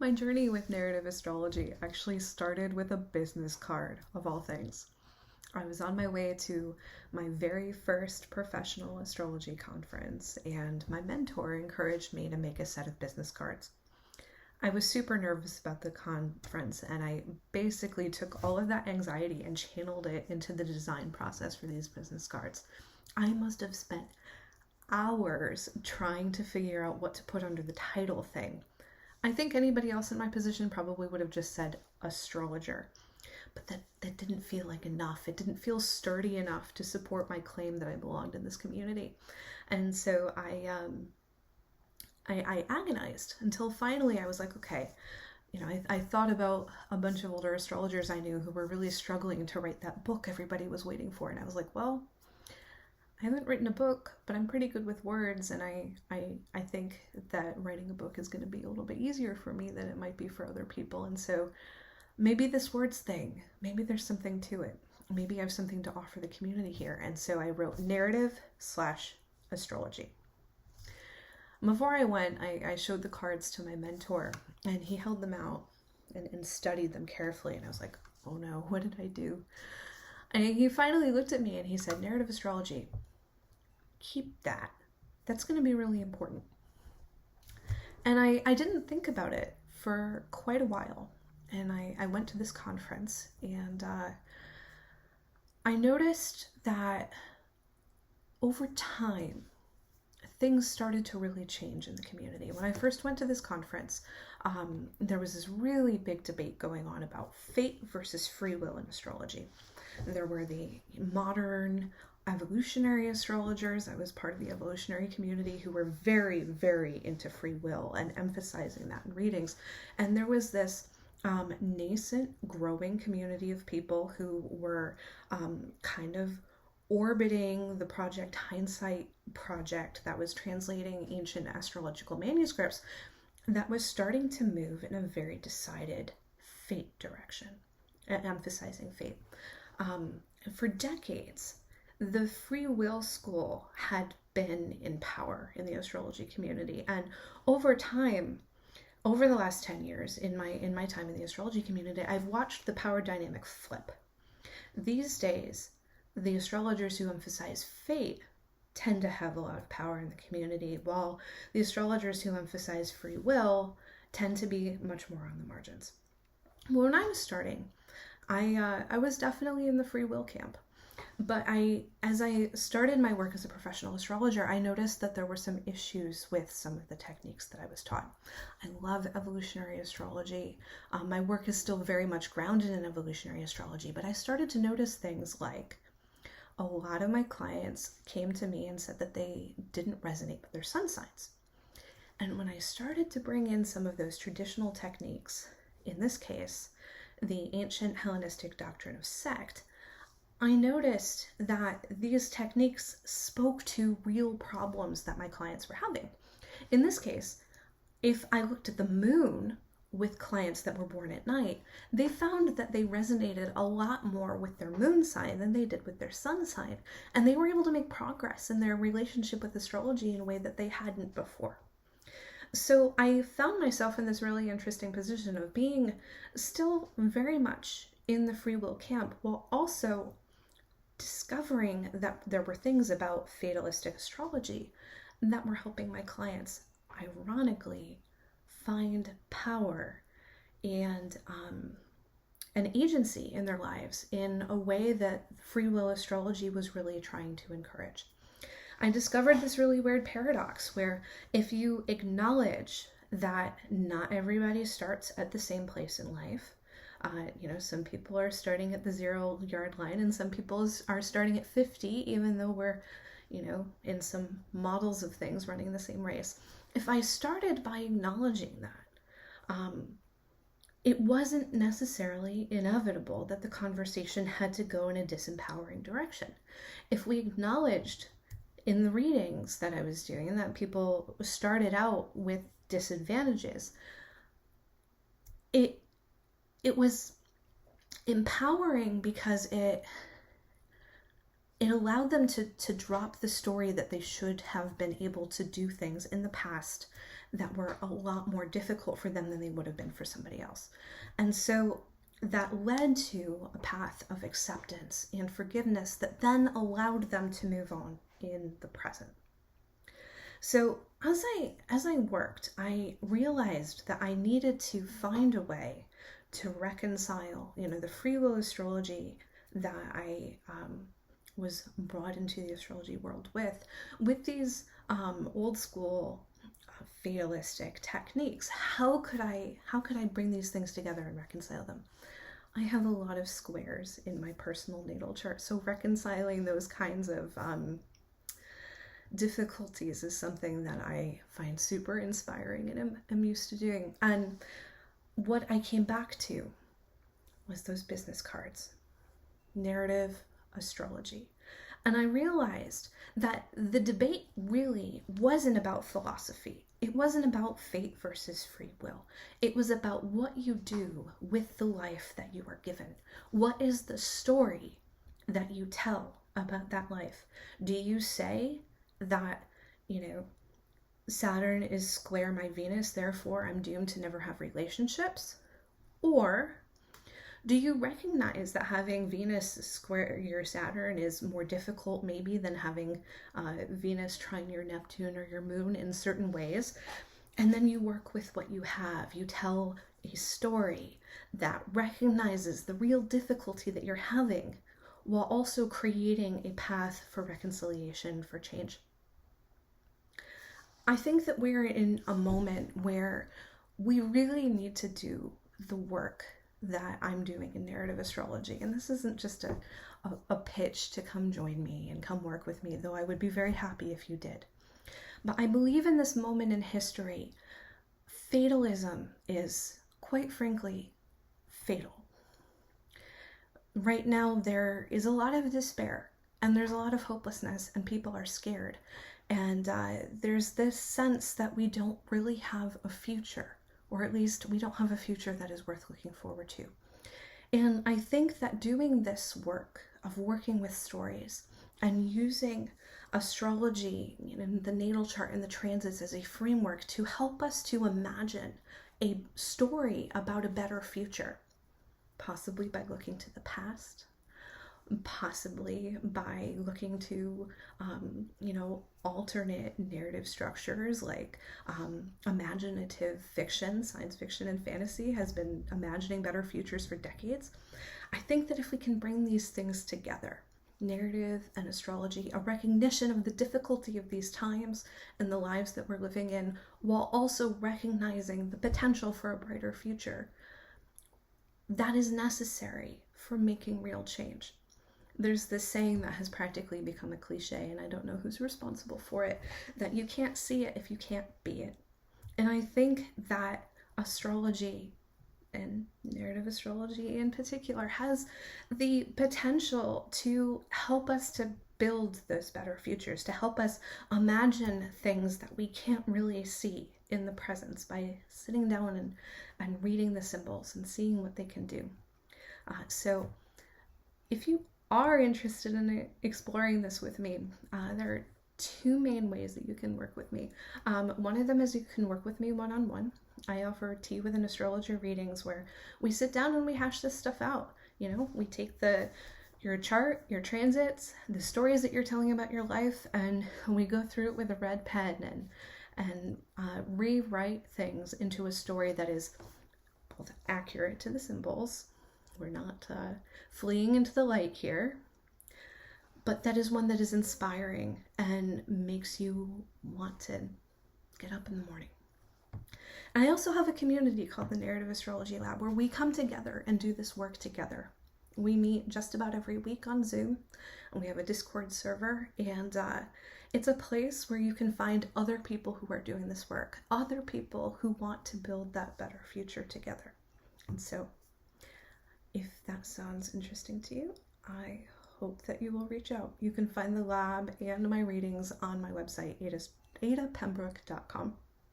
My journey with narrative astrology actually started with a business card, of all things. I was on my way to my very first professional astrology conference, and my mentor encouraged me to make a set of business cards. I was super nervous about the conference, and I basically took all of that anxiety and channeled it into the design process for these business cards. I must have spent hours trying to figure out what to put under the title thing. I think anybody else in my position probably would have just said astrologer, but that didn't feel like enough. It didn't feel sturdy enough to support my claim that I belonged in this community. And so I agonized until finally I was like, okay, I thought about a bunch of older astrologers I knew who were really struggling to write that book everybody was waiting for. And I was like, well, I haven't written a book, but I'm pretty good with words, and I think that writing a book is going to be a little bit easier for me than it might be for other people. And so maybe this words thing, maybe there's something to it. Maybe I have something to offer the community here. And so I wrote narrative/astrology. Before I went, I showed the cards to my mentor, and he held them out and studied them carefully. And I was like, oh no, what did I do? And he finally looked at me and he said, narrative astrology, keep that. That's going to be really important. And I didn't think about it for quite a while. And I went to this conference, and I noticed that over time, things started to really change in the community. When I first went to this conference, there was this really big debate going on about fate versus free will in astrology. There were the modern evolutionary astrologers. I was part of the evolutionary community who were very, very into free will and emphasizing that in readings. And there was this nascent, growing community of people who were kind of orbiting the Project Hindsight project that was translating ancient astrological manuscripts that was starting to move in a very decided fate direction, emphasizing fate. For decades, the free will school had been in power in the astrology community, and over time, over the last 10 years in my time in the astrology community, I've watched the power dynamic flip. These days, the astrologers who emphasize fate tend to have a lot of power in the community, while the astrologers who emphasize free will tend to be much more on the margins. When I was starting, I was definitely in the free will camp. But as I started my work as a professional astrologer, I noticed that there were some issues with some of the techniques that I was taught. I love evolutionary astrology. My work is still very much grounded in evolutionary astrology, but I started to notice things like a lot of my clients came to me and said that they didn't resonate with their sun signs. And when I started to bring in some of those traditional techniques, in this case, the ancient Hellenistic doctrine of sect, I noticed that these techniques spoke to real problems that my clients were having. In this case, if I looked at the moon with clients that were born at night, they found that they resonated a lot more with their moon sign than they did with their sun sign. And they were able to make progress in their relationship with astrology in a way that they hadn't before. So I found myself in this really interesting position of being still very much in the free will camp, while also discovering that there were things about fatalistic astrology that were helping my clients, ironically, find power and an agency in their lives in a way that free will astrology was really trying to encourage. I discovered this really weird paradox where if you acknowledge that not everybody starts at the same place in life, some people are starting at the 0-yard line and some people are starting at 50, even though we're, in some models of things running the same race. If I started by acknowledging that, it wasn't necessarily inevitable that the conversation had to go in a disempowering direction. If we acknowledged in the readings that I was doing that people started out with disadvantages, it was empowering because it allowed them to drop the story that they should have been able to do things in the past that were a lot more difficult for them than they would have been for somebody else. And so that led to a path of acceptance and forgiveness that then allowed them to move on in the present. So as I worked, I realized that I needed to find a way to reconcile, the free will astrology that I was brought into the astrology world with these old school fatalistic techniques. How could I bring these things together and reconcile them? I have a lot of squares in my personal natal chart, so reconciling those kinds of difficulties is something that I find super inspiring and am used to doing. And what I came back to was those business cards, narrative astrology. And I realized that the debate really wasn't about philosophy. It wasn't about fate versus free will. It was about what you do with the life that you are given. What is the story that you tell about that life? Do you say that, Saturn is square my Venus, therefore I'm doomed to never have relationships? Or do you recognize that having Venus square your Saturn is more difficult maybe than having Venus trine your Neptune or your moon in certain ways? And then you work with what you have. You tell a story that recognizes the real difficulty that you're having while also creating a path for reconciliation, for change. I think that we're in a moment where we really need to do the work that I'm doing in narrative astrology. And this isn't just a pitch to come join me and come work with me, though I would be very happy if you did. But I believe in this moment in history, fatalism is, quite frankly, fatal. Right now, there is a lot of despair and there's a lot of hopelessness and people are scared. And there's this sense that we don't really have a future, or at least we don't have a future that is worth looking forward to. And I think that doing this work of working with stories and using astrology and the natal chart and the transits as a framework to help us to imagine a story about a better future, possibly by looking to the past, possibly by looking to, alternate narrative structures like imaginative fiction, science fiction and fantasy has been imagining better futures for decades. I think that if we can bring these things together, narrative and astrology, a recognition of the difficulty of these times and the lives that we're living in, while also recognizing the potential for a brighter future, that is necessary for making real change. There's this saying that has practically become a cliche, and I don't know who's responsible for it, that you can't see it if you can't be it. And I think that astrology, and narrative astrology in particular, has the potential to help us to build those better futures, to help us imagine things that we can't really see in the presence by sitting down and reading the symbols and seeing what they can do. So if you are interested in exploring this with me, there are two main ways that you can work with me. One of them is you can work with me one-on-one. I offer tea with an astrologer readings where we sit down and we hash this stuff out. We take your chart, your transits, the stories that you're telling about your life, and we go through it with a red pen and rewrite things into a story that is both accurate to the symbols. We're not fleeing into the light here, but that is one that is inspiring and makes you want to get up in the morning. And I also have a community called the Narrative Astrology Lab where we come together and do this work together. We meet just about every week on Zoom, and we have a Discord server, and it's a place where you can find other people who are doing this work, other people who want to build that better future together. And so if that sounds interesting to you, I hope that you will reach out. You can find the lab and my readings on my website, adapembroke.com.